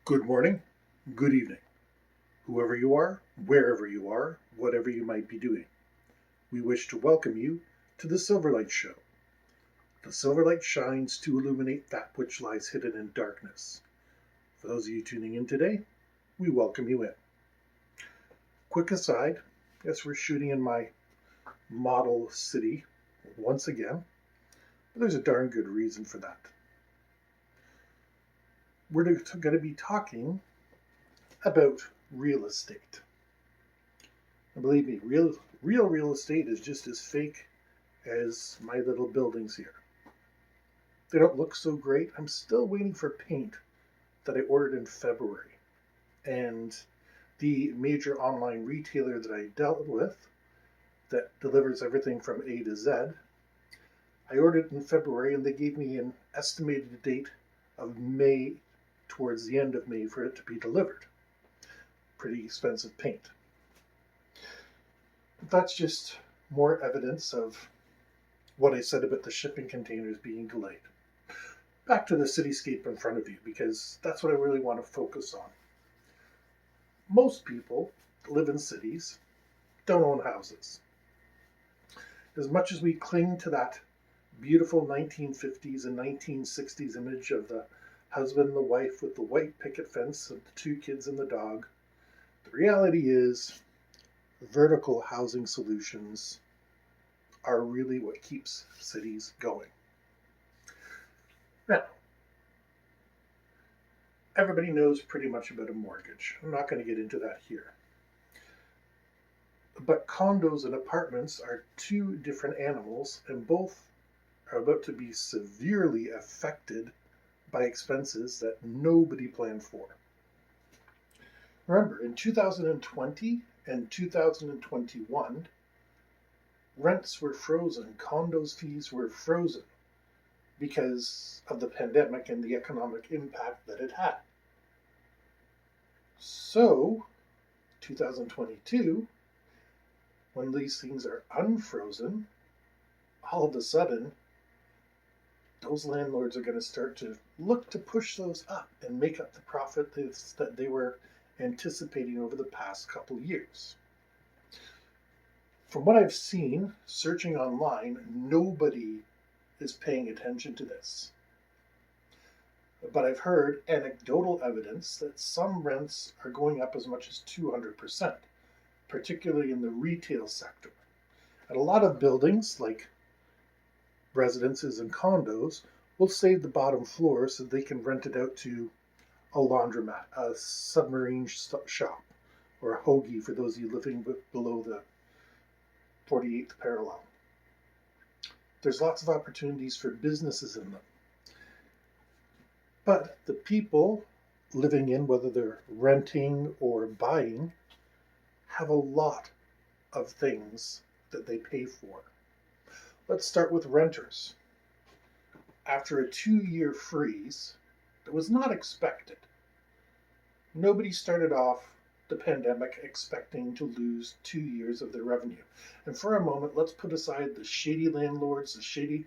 Good morning, good evening, whoever you are, wherever you are, whatever you might be doing. We wish to welcome you to the Silverlight Show. The silverlight shines to illuminate that which lies hidden in darkness. For those of you tuning in today, we welcome you in. Quick aside, yes, we're shooting in my model city once again, but there's a darn good reason for that. We're going to be talking about real estate. And believe me, real estate is just as fake as my little buildings here. They don't look so great. I'm still waiting for paint that I ordered in February. And the major online retailer that I dealt with that delivers everything from A to Z, I ordered in February and they gave me an estimated date of May, towards the end of May, for it to be delivered. Pretty expensive paint. That's just more evidence of what I said about the shipping containers being delayed. Back to the cityscape in front of you, because that's what I really want to focus on. Most people live in cities, don't own houses. As much as we cling to that beautiful 1950s and 1960s image of the husband and the wife with the white picket fence and the two kids and the dog, the reality is vertical housing solutions are really what keeps cities going. Now, everybody knows pretty much about a mortgage. I'm not going to get into that here. But condos and apartments are two different animals, and both are about to be severely affected by expenses that nobody planned for. Remember, in 2020 and 2021, rents were frozen, condos fees were frozen because of the pandemic and the economic impact that it had. So, 2022, when these things are unfrozen, all of a sudden, those landlords are going to start to look to push those up and make up the profit that they were anticipating over the past couple years. From what I've seen, searching online, nobody is paying attention to this. But I've heard anecdotal evidence that some rents are going up as much as 200%, particularly in the retail sector. And a lot of buildings, like residences and condos, will save the bottom floor so they can rent it out to a laundromat, a submarine shop, or a hoagie for those of you living below the 48th parallel. There's lots of opportunities for businesses in them. But the people living in, whether they're renting or buying, have a lot of things that they pay for. Let's start with renters. After a 2-year freeze that was not expected, nobody started off the pandemic expecting to lose 2 years of their revenue. And for a moment, let's put aside the shady landlords, the shady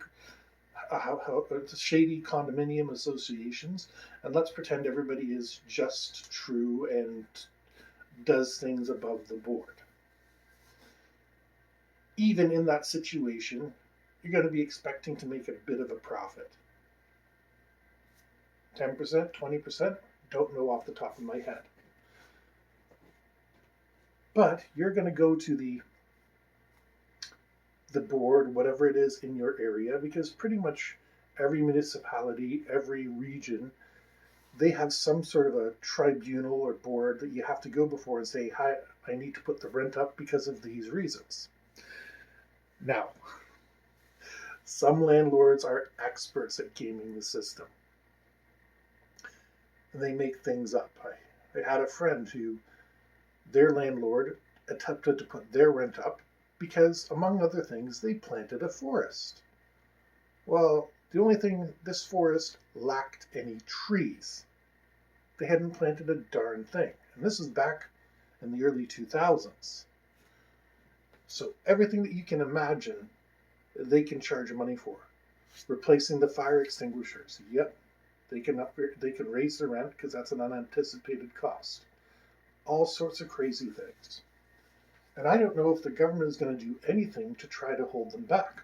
condominium associations, and let's pretend everybody is just true and does things above the board. Even in that situation, you're going to be expecting to make a bit of a profit. 10%, 20%, don't know off the top of my head. But you're going to go to the board, whatever it is in your area, because pretty much every municipality, every region, they have some sort of a tribunal or board that you have to go before and say, hi, I need to put the rent up because of these reasons. Now, some landlords are experts at gaming the system. And they make things up. I had a friend who, their landlord attempted to put their rent up because, among other things, they planted a forest. Well, the only thing, this forest lacked any trees. They hadn't planted a darn thing. And this is back in the early 2000s. So everything that you can imagine, they can charge money for. Replacing the fire extinguishers, yep. They can upgrade, they can raise the rent because that's an unanticipated cost. All sorts of crazy things. And I don't know if the government is going to do anything to try to hold them back.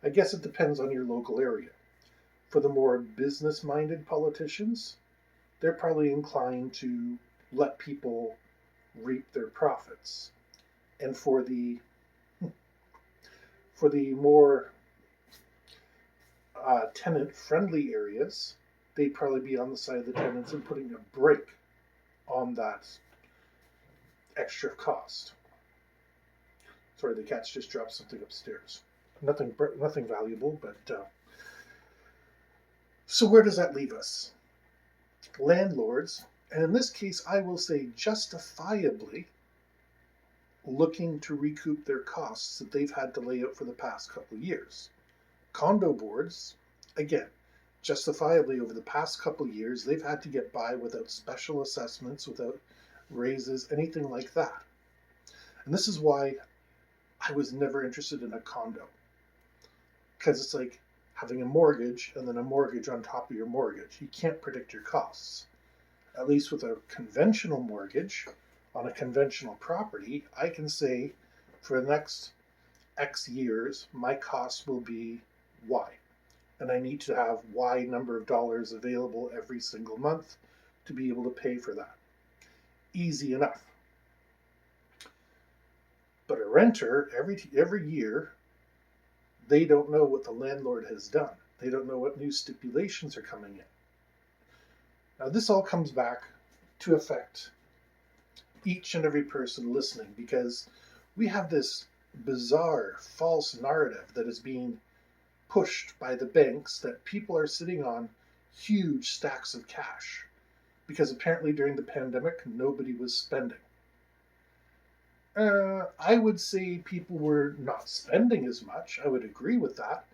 I guess it depends on your local area. For the more business-minded politicians, they're probably inclined to let people reap their profits. And for the more tenant-friendly areas, they'd probably be on the side of the tenants and putting a brake on that extra cost. Sorry, the cat's just dropped something upstairs. Nothing valuable, but so where does that leave us? Landlords, and in this case, I will say justifiably, looking to recoup their costs that they've had to lay out for the past couple of years. Condo boards, again, justifiably over the past couple of years, they've had to get by without special assessments, without raises, anything like that. And this is why I was never interested in a condo. Because it's like having a mortgage and then a mortgage on top of your mortgage. You can't predict your costs. At least with a conventional mortgage on a conventional property, I can say for the next X years, my cost will be Y. And I need to have Y number of dollars available every single month to be able to pay for that. Easy enough. But a renter, every year, they don't know what the landlord has done. They don't know what new stipulations are coming in. Now, this all comes back to affect each and every person listening, because we have this bizarre false narrative that is being pushed by the banks that people are sitting on huge stacks of cash because apparently during the pandemic nobody was spending. I would say people were not spending as much. I would agree with that.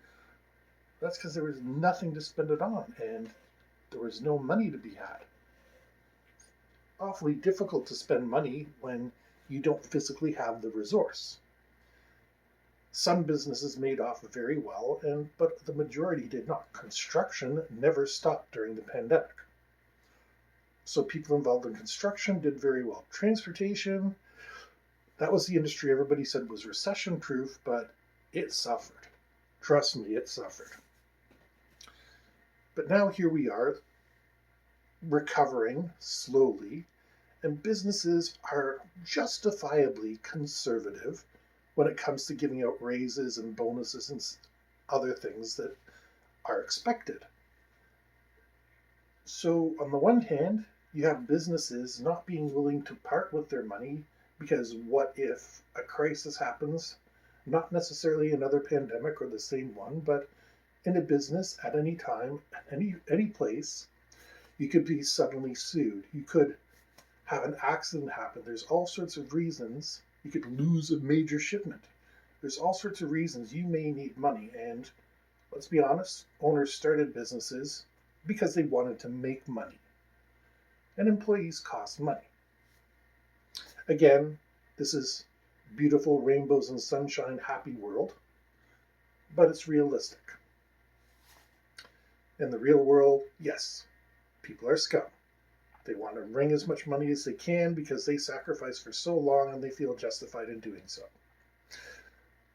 That's because there was nothing to spend it on and there was no money to be had. Awfully difficult to spend money when you don't physically have the resource. Some businesses made off very well, but the majority did not. Construction never stopped during the pandemic. So people involved in construction did very well. Transportation, that was the industry everybody said was recession-proof, but it suffered. Trust me, it suffered. But now here we are, recovering slowly, and businesses are justifiably conservative when it comes to giving out raises and bonuses and other things that are expected. So on the one hand, you have businesses not being willing to part with their money because what if a crisis happens, not necessarily another pandemic or the same one, but in a business at any time, any place, you could be suddenly sued. You could have an accident happen. There's all sorts of reasons. You could lose a major shipment. There's all sorts of reasons you may need money. And let's be honest, owners started businesses because they wanted to make money. And employees cost money. Again, this is beautiful rainbows and sunshine, happy world, but it's realistic. In the real world, yes, people are scum. They want to wring as much money as they can because they sacrificed for so long and they feel justified in doing so.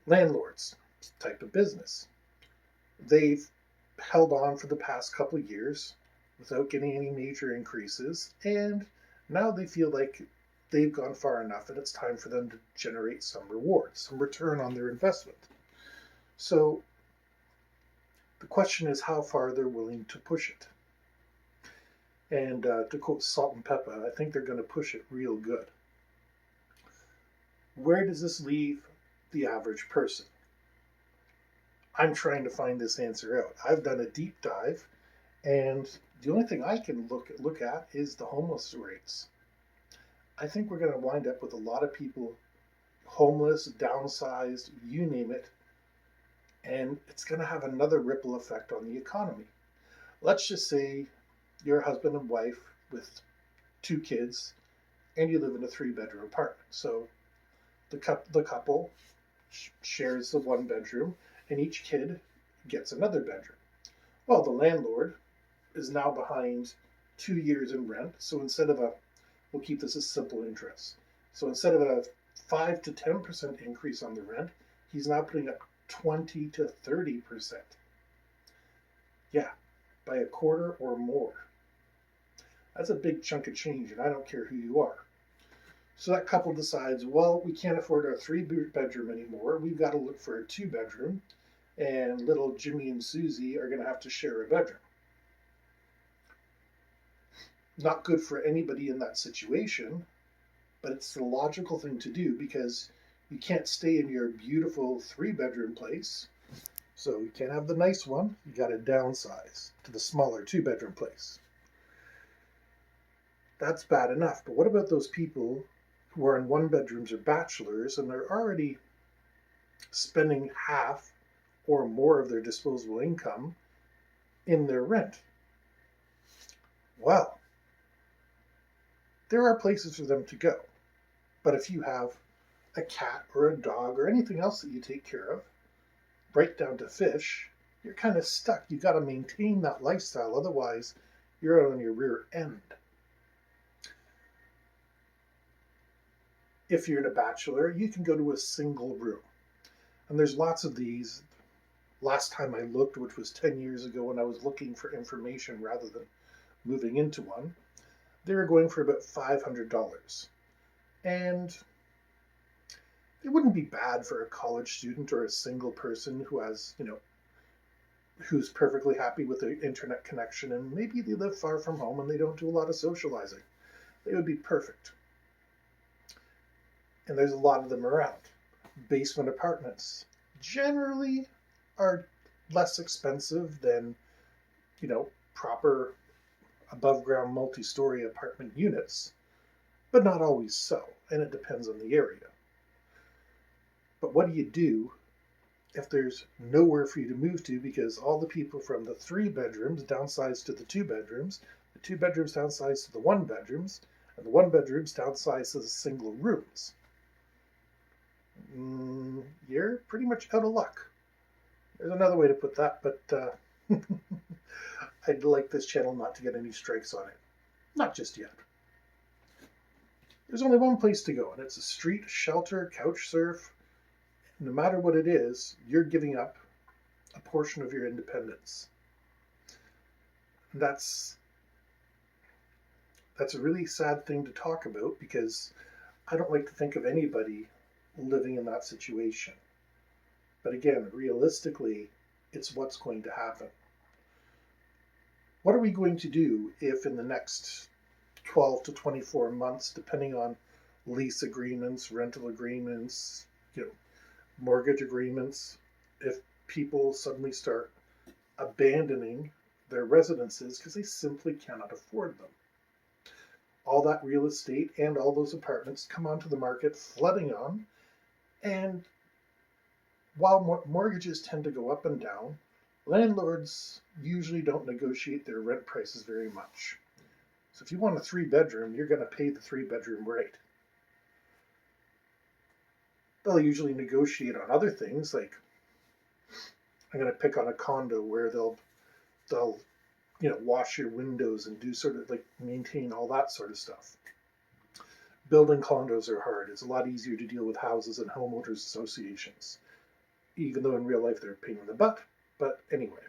Landlords, type of business. They've held on for the past couple of years without getting any major increases, and now they feel like they've gone far enough and it's time for them to generate some reward, some return on their investment. So the question is how far they're willing to push it. And to quote Salt and Pepper, I think they're going to push it real good. Where does this leave the average person? I'm trying to find this answer out. I've done a deep dive, and the only thing I can look at is the homeless rates. I think we're going to wind up with a lot of people homeless, downsized, you name it, and it's going to have another ripple effect on the economy. Let's just say you're a husband and wife with 2 kids, and you live in a 3-bedroom apartment. So the couple shares the 1 bedroom, and each kid gets another bedroom. Well, the landlord is now behind 2 years in rent. So we'll keep this as simple interest. So instead of a 5 to 10% increase on the rent, he's now putting up 20 to 30%. Yeah, by a quarter or more. That's a big chunk of change, and I don't care who you are. So that couple decides, well, we can't afford our 3-bedroom anymore. We've got to look for a 2-bedroom, and little Jimmy and Susie are going to have to share a bedroom. Not good for anybody in that situation, but it's the logical thing to do because you can't stay in your beautiful 3-bedroom place. So you can't have the nice one. You got to downsize to the smaller 2-bedroom place. That's bad enough. But what about those people who are in 1-bedrooms or bachelors and they're already spending half or more of their disposable income in their rent? Well, there are places for them to go. But if you have a cat or a dog or anything else that you take care of, right down to fish, you're kind of stuck. You've got to maintain that lifestyle. Otherwise, you're out on your rear end. If you're in a bachelor, you can go to a single room. And there's lots of these. Last time I looked, which was 10 years ago when I was looking for information rather than moving into one, they were going for about $500. And it wouldn't be bad for a college student or a single person who has, who's perfectly happy with the internet connection and maybe they live far from home and they don't do a lot of socializing. They would be perfect. And there's a lot of them around. Basement apartments generally are less expensive than, proper above ground multi-story apartment units, but not always so, and it depends on the area. But what do you do if there's nowhere for you to move to because all the people from the 3-bedrooms downsize to the 2-bedrooms, the 2-bedrooms downsize to the 1-bedrooms, and the 1-bedrooms downsize to the single rooms? You're pretty much out of luck. There's another way to put that, but I'd like this channel not to get any strikes on it. Not just yet. There's only one place to go, and it's a street, shelter, couch surf. No matter what it is, you're giving up a portion of your independence. That's a really sad thing to talk about because I don't like to think of anybody living in that situation. But again, realistically, it's what's going to happen. What are we going to do if in the next 12 to 24 months, depending on lease agreements, rental agreements, mortgage agreements, if people suddenly start abandoning their residences because they simply cannot afford them? All that real estate and all those apartments come onto the market flooding on, and while mortgages tend to go up and down, landlords usually don't negotiate their rent prices very much. So if you want a 3-bedroom, you're going to pay the 3-bedroom rate. They'll usually negotiate on other things, like I'm going to pick on a condo where they'll wash your windows and do sort of like maintain all that sort of stuff. Building condos are hard. It's a lot easier to deal with houses and homeowners associations, even though in real life they're a pain in the butt. But anyway,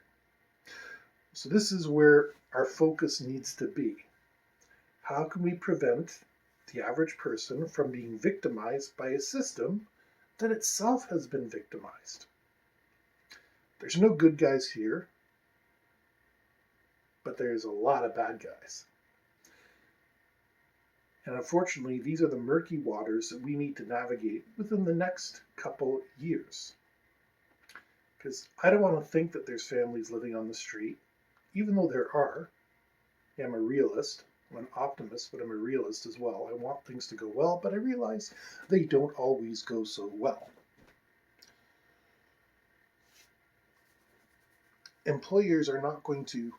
so this is where our focus needs to be. How can we prevent the average person from being victimized by a system that itself has been victimized? There's no good guys here, but there's a lot of bad guys. And unfortunately, these are the murky waters that we need to navigate within the next couple years. Because I don't want to think that there's families living on the street, even though there are. I'm a realist. I'm an optimist, but I'm a realist as well. I want things to go well, but I realize they don't always go so well. Employers are not going to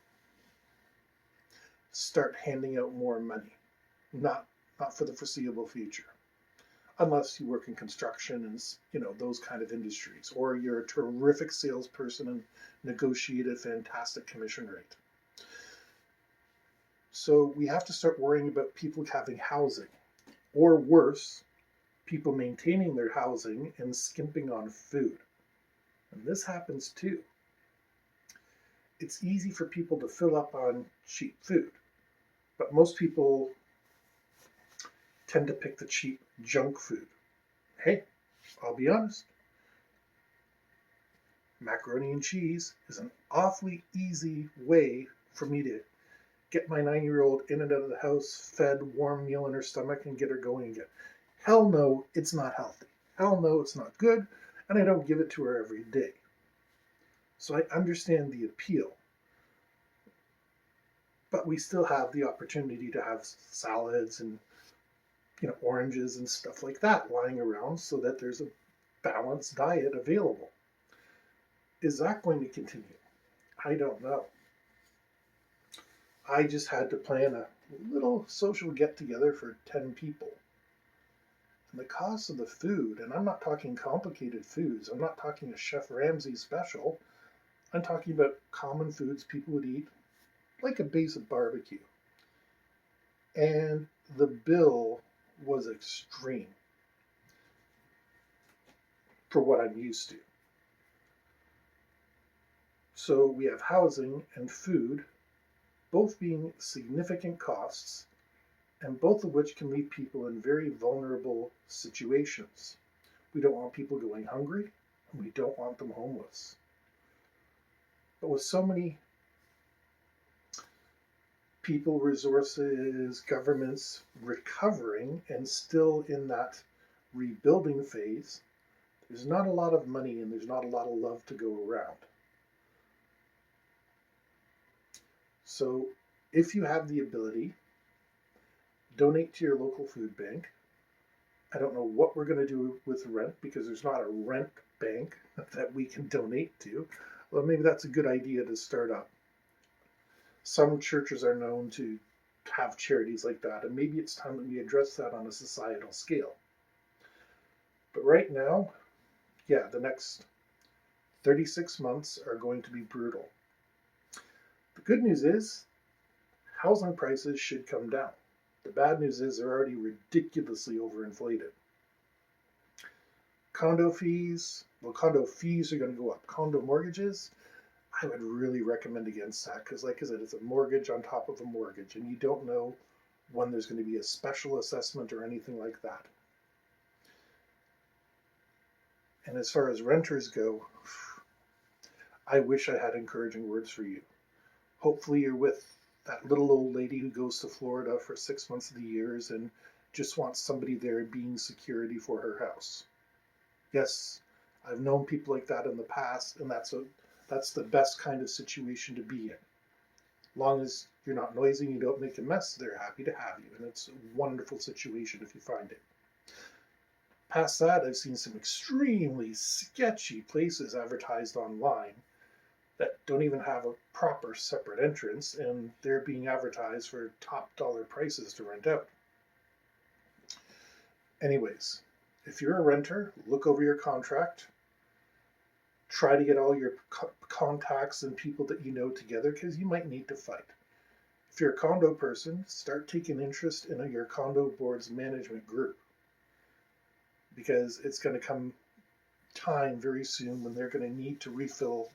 start handing out more money. Not for the foreseeable future. Unless you work in construction and those kind of industries, or you're a terrific salesperson and negotiate a fantastic commission rate. So we have to start worrying about people having housing, or worse, people maintaining their housing and skimping on food. And this happens too. It's easy for people to fill up on cheap food, but most people tend to pick the cheap junk food. Hey, I'll be honest, macaroni and cheese is an awfully easy way for me to get my 9-year-old in and out of the house, fed, warm meal in her stomach, and get her going again. Hell no, it's not healthy. Hell no, it's not good, and I don't give it to her every day. So I understand the appeal. But we still have the opportunity to have salads and oranges and stuff like that lying around so that there's a balanced diet available. Is that going to continue? I don't know. I just had to plan a little social get together for 10 people. And the cost of the food, and I'm not talking complicated foods, I'm not talking a Chef Ramsay special, I'm talking about common foods people would eat, like a basic barbecue. And the bill was extreme for what I'm used to. So we have housing and food both being significant costs, and both of which can leave people in very vulnerable situations. We don't want people going hungry, and we don't want them homeless. But with so many people, resources, governments recovering and still in that rebuilding phase, there's not a lot of money and there's not a lot of love to go around. So if you have the ability, donate to your local food bank. I don't know what we're going to do with rent because there's not a rent bank that we can donate to. Well, maybe that's a good idea to start up. Some churches are known to have charities like that, and maybe it's time that we address that on a societal scale. But right now, yeah, the next 36 months are going to be brutal. The good news is housing prices should come down. The bad news is they're already ridiculously overinflated. Condo fees are going to go up. Condo mortgages, I would really recommend against that because, like I said, it's a mortgage on top of a mortgage, and you don't know when there's going to be a special assessment or anything like that. And as far as renters go, I wish I had encouraging words for you. Hopefully you're with that little old lady who goes to Florida for 6 months of the year and just wants somebody there being security for her house. Yes, I've known people like that in the past, and that's the best kind of situation to be in. As long as you're not noisy and you don't make a mess, they're happy to have you, and it's a wonderful situation if you find it. Past that, I've seen some extremely sketchy places advertised online that don't even have a proper separate entrance, and they're being advertised for top dollar prices to rent out. Anyways, if you're a renter, look over your contract. Try to get all your contacts and people that you know together because you might need to fight. If you're a condo person, start taking interest in your condo board's management group because it's going to come time very soon when they're going to need to refill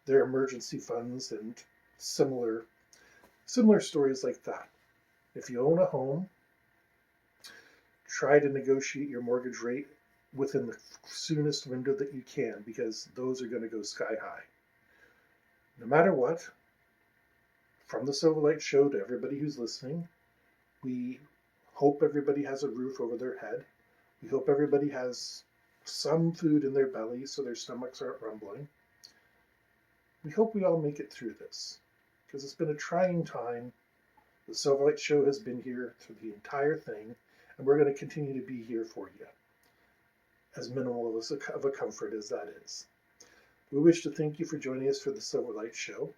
their emergency funds and similar stories like that. If you own a home, try to negotiate your mortgage rate within the soonest window that you can because those are going to go sky high. No matter what, from the Silverlight Show to everybody who's listening, we hope everybody has a roof over their head. We hope everybody has some food in their belly so their stomachs aren't rumbling. We hope we all make it through this because it's been a trying time. The Silverlight Show has been here through the entire thing, and we're going to continue to be here for you, as minimal of a comfort as that is. We wish to thank you for joining us for the Silverlight Show.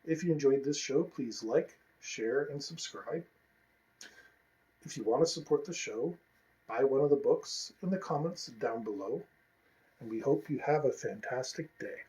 If you enjoyed this show, please like, share, and subscribe. If you want to support the show, buy one of the books in the comments down below, and we hope you have a fantastic day.